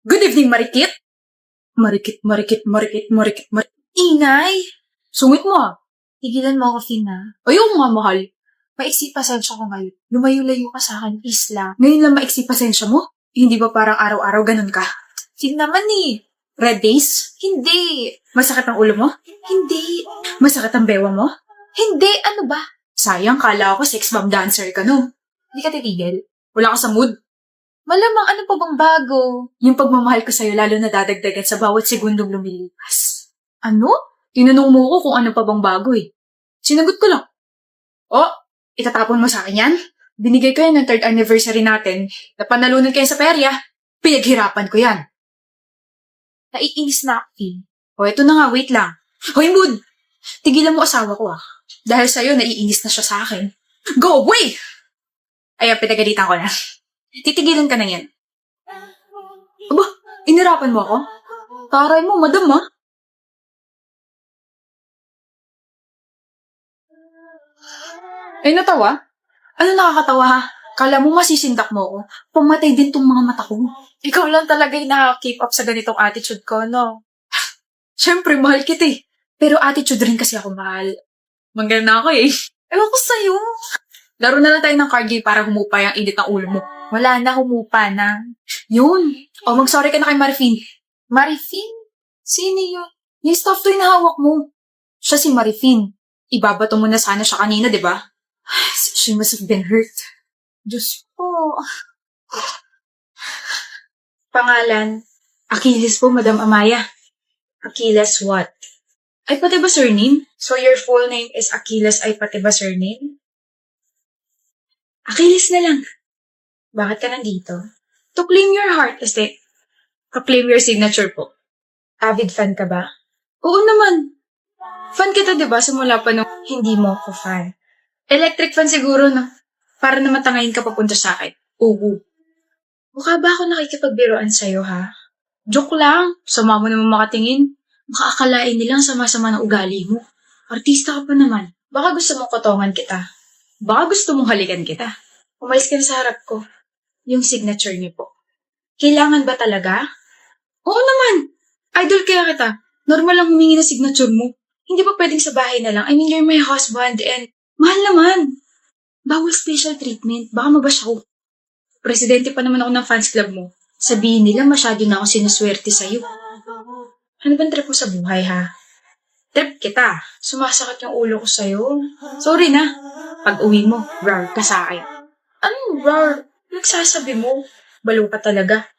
Good evening, Marikit! Marikit, marikit, marikit, marikit, marikit. Ingay! Sungit mo ah. Tigilan mo ako, Fina. Ayaw nga, mahal. Maiksi pasensya ko ngayon. Lumayo-layo ka sa akin, please lang. Ngayon lang maiksi pasensya mo? Hindi ba parang araw-araw ganun ka? Sige naman eh. Red days? Hindi. Masakit ang ulo mo? Hindi. Masakit ang bewang mo? Hindi. Ano ba? Sayang, kala ko sex bomb dancer ka no. Hindi ka titigil. Wala ka sa mood. Malamang ano pa bang bago? Yung pagmamahal ko sa'yo lalo na dadagdagan sa bawat segundong lumilipas. Ano? Tinanong mo ko kung ano pa bang bago eh. Sinagot ko lang. Oh, itatapon mo sa akin yan? Binigay ko yan ng 3rd anniversary natin. Napanalunan kayo sa perya. Pinaghirapan ko yan. Naiinis na ako, Fin. O, eto na nga, wait lang. Hoy, mood! Tigilan mo asawa ko ah. Dahil sa'yo, naiinis na siya sa akin. Go away! Ayan, pinagalitan ko na. Titigilan ka na yan. Aba, inirapan mo ako? Taray mo, madam ah. Ay, natawa? Ano nakakatawa ha? Kala mo masisindak mo ako? Pumatay din tong mga mata ko. Ikaw lang talaga yung nakaka-keep up sa ganitong attitude ko, no? Siyempre, mahal kita eh. Pero attitude rin kasi ako mahal. Manggal na ako eh. Ewan ko sa'yo. Laro na lang tayo ng card game para humupa yung init ng ulo mo. Wala na, humupa na. Yun. O, mag-sorry ka na kay Marifin. Marifin? Sino yun? Yung stuff to yung hawak mo. Siya si Marifin. Ibabato mo na sana siya kanina, di ba? She must have been hurt. Diyos ko. Pangalan, Achilles po, Madam Amaya. Achilles what? Ay, pati ba surname? So your full name is Achilles ay pati ba surname? Achilles na lang. Bakit ka nandito? To claim your heart, este. To-claim your signature po. Avid fan ka ba? Oo naman. Fan kita, di ba? Simula pa nung Hindi mo ako fan. electric fan siguro, no? Para na matangayin ka papunta sa akin. Oo. Mukha ba ako nakikipagbiroan sa'yo, ha? Joke lang. Sama mo naman makatingin. Makakalain nilang sama-sama ng ugali mo. Artista ka pa naman. Baka gusto mong kotongan kita. Baka gusto mong halikan kita. Umalis ka na sa harap ko. Yung signature niyo po. Kailangan ba talaga? Oo naman. Idol kaya kita. Normal lang humingi ng signature mo. Hindi ba pwedeng sa bahay na lang? I mean, you're my husband and Mahal naman. bawal special treatment. Baka mabasya ko. Presidente pa naman ako ng fans club mo. Sabihin nila masyado na ako sinuswerte sa'yo. Ano bang trip mo sa buhay, ha? Trip kita. Sumasakit yung ulo ko sa'yo. Sorry na. Pag uwi mo, rar ka sa akin. Anong rar? Nagsasabi mo? Balo ka talaga.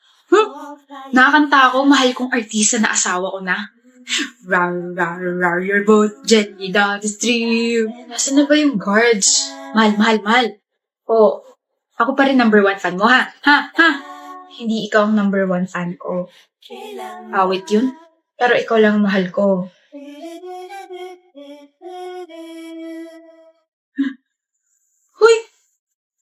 Nakakanta ako, mahal kong artista na asawa ko na. Rar, rar, rar your boat, gently down the stream. Nasaan na ba yung guards? Mahal, mahal, mahal. Oo. Ako pa rin number 1 fan mo, ha? Ha? Hindi ikaw ang number 1 fan ko. Awit yun. Pero ikaw lang ang mahal ko. Huy!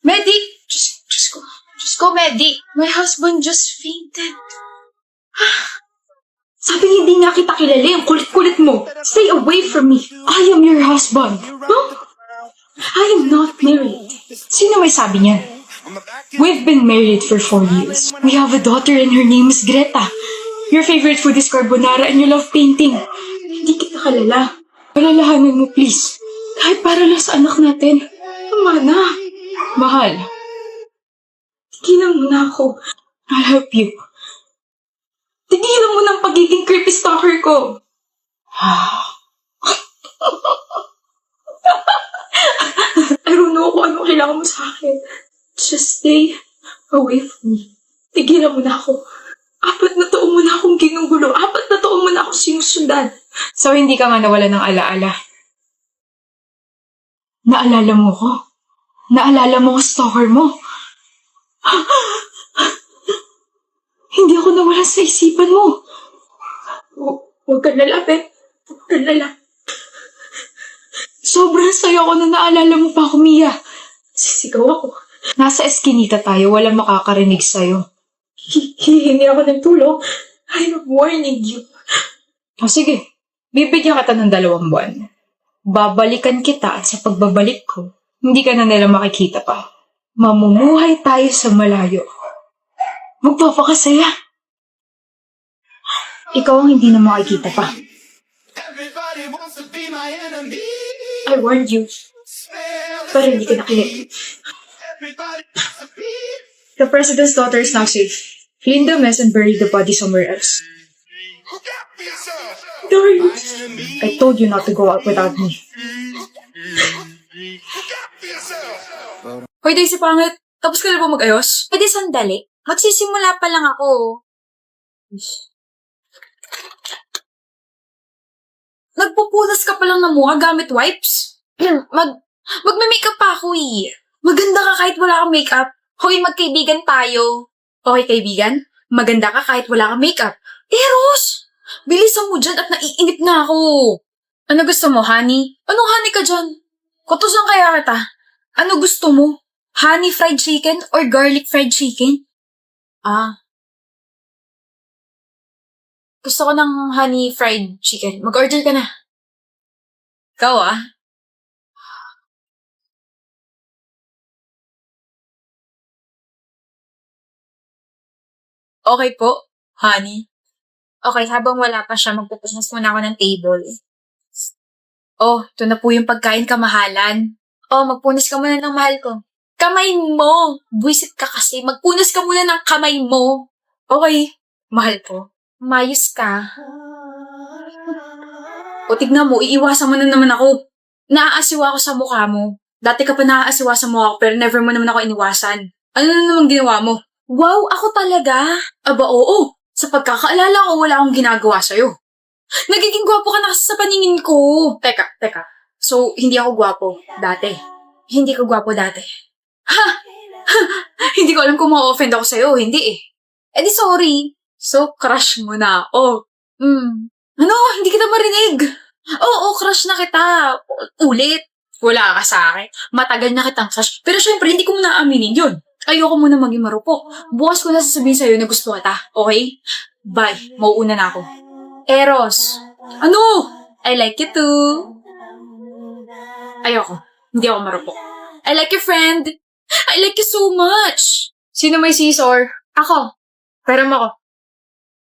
Medic! Diyos ko, Medi. My husband just fainted. Sabi hindi nga kita kilala, ang kulit-kulit mo. Stay away from me. I am your husband. Huh? I am not married. Sino may sabi niyan? We've been married for 4 years. We have a daughter and her name is Greta. Your favorite food is carbonara and you love painting. Hindi kita kalala. Palalahanan mo, please. Kahit para lang sa anak natin. Tama na. Mahal. Tigilan mo na ako. I'll help you. Tigilan mo ng pagiging creepy stalker ko. I don't know kung ano kailangan mo sa akin. Just stay away from me. Tigilan mo na ako. 4 na taon mo na akong ginugulo. 4 na taon mo na akong sinusundan. So, hindi ka nga nawala ng alaala. Naalala mo ko? Naalala mo ko stalker mo? Hindi ako nawala sa isipan mo. Huwag kang lalapit. Huwag kang lalapit. Sobrang sayo ako na naalala mo pa ako, Mia. Sisigaw ako. Nasa eskinita tayo, walang makakarinig sa'yo. Hihingi ako ng tulong. I'm warning you. O sige, bibigyan kita ng 2 buwan. Babalikan kita at sa pagbabalik ko, hindi ka na nila makikita pa. Mamumuhay tayo sa malayo. Magpapakasaya. Ikaw ang hindi na makikita pa. I warned you. Pero hindi ka nakinig. The president's daughter is now safe. Clean the mess and bury the body somewhere else. Darius! I told you not to go out without me. Hoy, Daisy pangit. Tapos ka na ba mag-ayos? Pwede sandali. Magsisimula pa lang ako. Nagpupulas ka pa lang ng mukha gamit wipes? Magme-makeup pa ako eh. Maganda ka kahit wala kang makeup. Hoy, magkaibigan tayo. Okay, kaibigan? Maganda ka kahit wala kang makeup. Eros! Bilisan mo dyan at naiinip na ako. Ano gusto mo, honey? Anong honey ka dyan? Kutusan kaya kita. Ano gusto mo? Honey fried chicken or garlic fried chicken? Gusto ko ng honey fried chicken. Mag-order ka na. Ikaw Okay po, honey. Okay, habang wala pa siya, magpupunas muna ako ng table. Oh, ito na po yung pagkain kamahalan. Oh, magpunas ka muna ng mahal ko. Kamay mo! Buisit ka kasi. Magpunas ka muna ng kamay mo. Okay, mahal ko. Mayos ka. O tignan mo, iiwasan mo na naman ako. Naaasiwa ako sa mukha mo. Dati ka pa naaasiwa sa mukha ko pero never mo naman ako iniwasan. Ano na naman ginawa mo? Wow, ako talaga? Aba oo. Sa pagkakaalala ko, wala akong ginagawa sa'yo. Nagiging gwapo ka na kasi sa paningin ko. Teka. So, hindi ako gwapo dati. Hindi ko gwapo dati. Ha? Hindi ko alam kung ma-offend ako sa'yo. Hindi eh. Eh di sorry. So, crush mo na ako. Ano? Hindi kita marinig. Oo, crush na kita. Ulit. Wala ka sa akin. Matagal na kitang crush. Pero syempre, hindi ko mo naaminin yun. Ayoko muna maging marupok. Bukas ko na sasabihin sa'yo na gusto kita. Okay? Bye. Mauuna na ako. Eros. Ano? I like you too. Ayoko. Hindi ako marupok. I like your friend. I like you so much. Sino may scissor? Ako. Pero mo ako.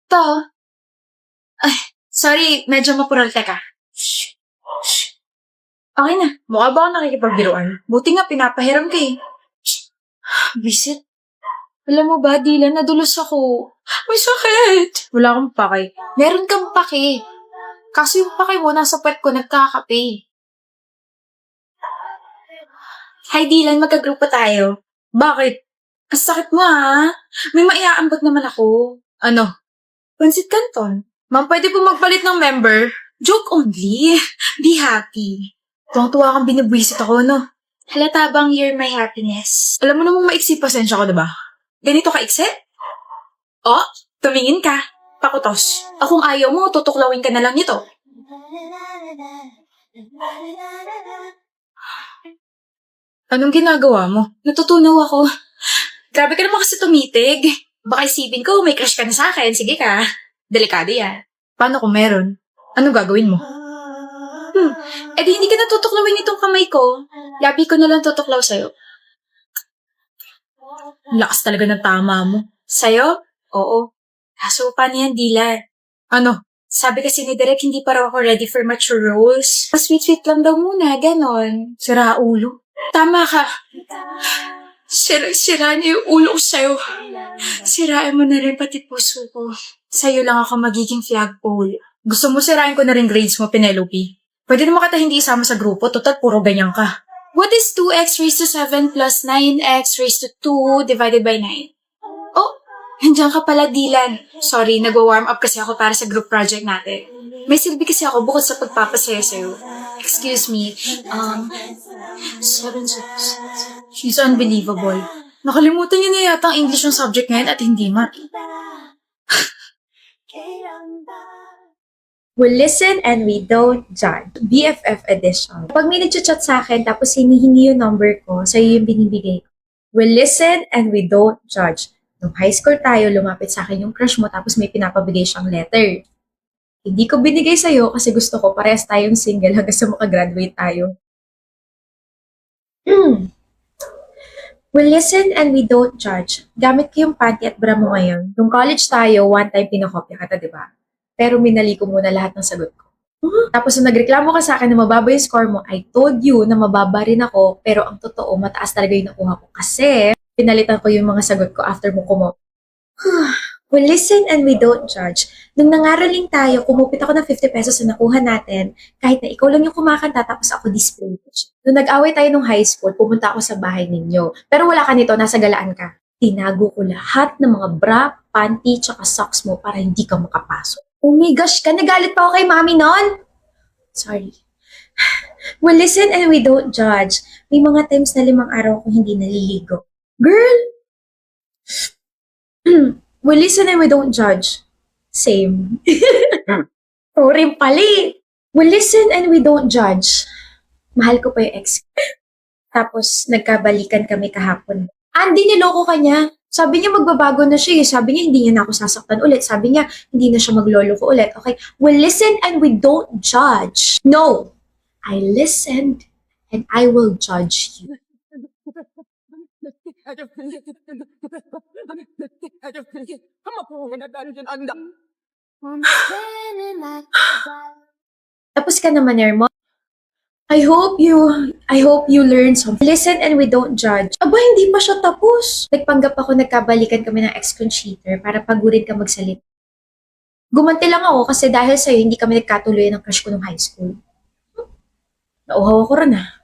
To. Ay, sorry. Medyo mapural. Teka. Shh. Okay na. Mukha ba ako nakikipagbiruan? Buti nga pinapahiram ka eh. Visit? Alam mo ba, Dylan, nadulos ako. May sakit. Wala akong pake. Meron kang pake. Kaso yung pake mo, nasa puwet ko, nagkakape. Hi, Dylan, magka-group pa tayo. Bakit? Ang sakit mo, ha? May maiaambag naman ako. Ano? Pansit Canton. Ma'am, pwede po magpalit ng member? Joke only. Be happy. Tuwang-tuwa kang binibwisit ako, no? Halata bang you're my happiness? Alam mo namang maiksi pasensya ko, diba? Ganito ka-iksi? Oh, tumingin ka. Pakutos. Kung ayaw mo, tutuklawin ka na lang nito. Anong ginagawa mo? Natutunaw ako. Grabe ka naman kasi tumitig. Baka isipin ko, may crush ka na sa akin. Sige ka. Delikado yan. Paano kung meron? Anong gagawin mo? Eh di hindi ka natutuklawin itong kamay ko. Labi ko na lang tutuklaw sa'yo. Lakas talaga ng tama mo. Sa'yo? Oo. Kaso paano yan, Dylan? Ano? Sabi kasi ni Derek, hindi pa raw ako ready for mature roles. Sweet-sweet lang daw muna, ganon. Sira ulo. Tama ka. Sira niya yung ulo ko sa'yo. Sirain mo na rin pati puso ko. Sa'yo lang ako magiging flagpole. Gusto mo sirain ko na rin grades mo, Penelope? Pwede naman kita hindi isama sa grupo, total puro ganyan ka. What is 2x raised to 7 plus 9x raised to 2 divided by 9? Oh, nandiyan ka pala, Dylan. Sorry, nagwa-warm up kasi ako para sa group project natin. May silbi kasi ako bukod sa pagpapasaya sa'yo. Excuse me, 7, 6. She's unbelievable. Nakalimutan niya na yata ang English yung subject ngayon at hindi math. We listen and we don't judge. BFF edition. Pag may nag-chat sa akin tapos hinihingi yung number ko, sa'yo yung binibigay ko. We listen and we don't judge. Nung high school tayo, lumapit sa akin yung crush mo tapos may pinapabigay siyang letter. Hindi ko binigay sa'yo kasi gusto ko parehas tayong single hanggang sa makagraduate tayo. We listen and we don't judge. Gamit ko yung panty at bra mo ngayon. Nung college tayo, one time pinakopya ka, diba? Pero minali ko muna lahat ng sagot ko. Tapos nung nagreklamo ka sa akin na mababa yung score mo, I told you na mababa rin ako, pero ang totoo, mataas talaga yung nakuha ko. Kasi, pinalitan ko yung mga sagot ko after mo kumo. We listen and we don't judge. Nung nangaraling tayo, kumupit ako ng 50 pesos na nakuha natin, kahit na ikaw lang yung kumakanta tapos ako display. Nung nag-away tayo nung high school, pumunta ako sa bahay ninyo. Pero wala ka nito, nasa galaan ka. Tinago ko lahat ng mga bra, panty, tsaka socks mo para hindi ka makapasok. Oh my gosh ka, nagalit pa ako kay mami nun. Sorry. We listen and we don't judge. May mga times na 5 araw akong hindi naliligo. Girl! We listen and we don't judge. Same. Rin pala eh. We listen and we don't judge. Mahal ko pa yung ex. Tapos, nagkabalikan kami kahapon. Andy, niloko ka niya. Sabi niya magbabago na siya eh. Sabi niya hindi niya na ako sasaktan ulit. Sabi niya hindi na siya maglolo ko ulit. Okay, we listen and we don't judge. No, I listened and I will judge you. Tapos ka naman, Ermo. I hope you learn something. Listen and we don't judge. Aba, hindi pa siya tapos. Nagpanggap ako nagkabalikan kami ng ex kong cheater para pagurin ka magsalit. Gumanti lang ako kasi dahil sa'yo hindi kami nagkatuloy ng crush ko nung high school. Nauhaw ako rin ah.